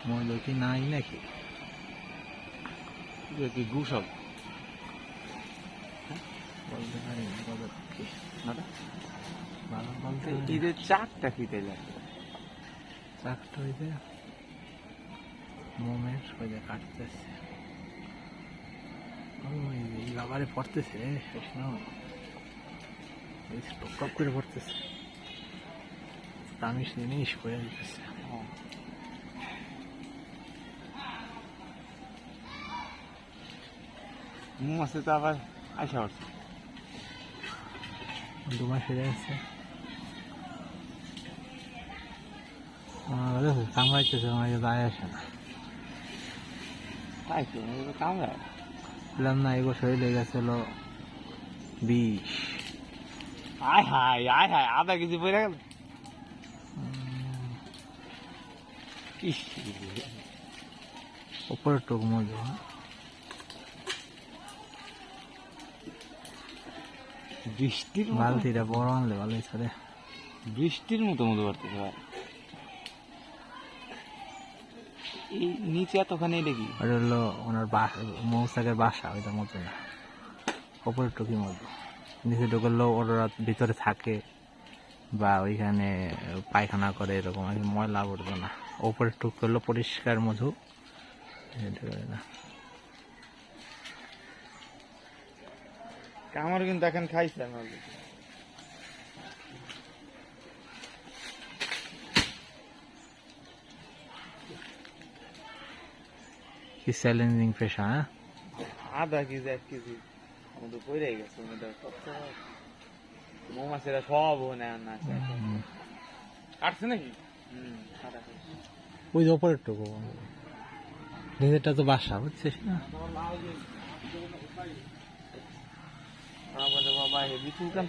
মধু কি নাই নাকি? কি গুসব বলতে পারি না কত কি না ভালো বলতে ঈদের চারটা ফিতে যায় চারটা হইতে মোমের সোজা কাটতেছে। ওই লাভারে পড়তেছে টপ করে পড়তেছে, তামিশ জিনিস পড়ে যেতেছে। আছে তো আবার আশা করছে 2 মাস হয়ে যাচ্ছে কামড়াইতেছে, আমার দায় আসে না। তাই তো কামড়ায় বললাম না এগো শরীর হয়ে গেছিল 20। আয় হায় আধা কেজি পড়ে গেল। উপরে টুক মজু বৃষ্টির বালতিটা বড় আনলে ভালো হয়েছে রে। বৃষ্টির মতো মতো পড়তেছে ভাই। এই নিচে এতখানি দেখি ওটা হলো ওনার মৌসাকের বাসা, ওইটা মতো না। উপরে টুকি মজু, নিচে ঢুকলেও ওরা ভিতরে থাকে বা ওইখানে পায়খানা করে, এরকম আর কি, ময়লা পড়বে না। উপরে টুক করলো পরিষ্কার মধু না। আমার কিন্তু এখন খাইছে আমার কি চ্যালেঞ্জিং পেশা। হ্যাঁ আধা কেজি 1 কেজি আমাদের পড়ে গেছে। মৌমাছিরা সব না কাটছে নাকি? ওই যে উপরের টুকু, নিজেরটা তো বাসা, বুঝছিস না? বাবা হেভি চুলকান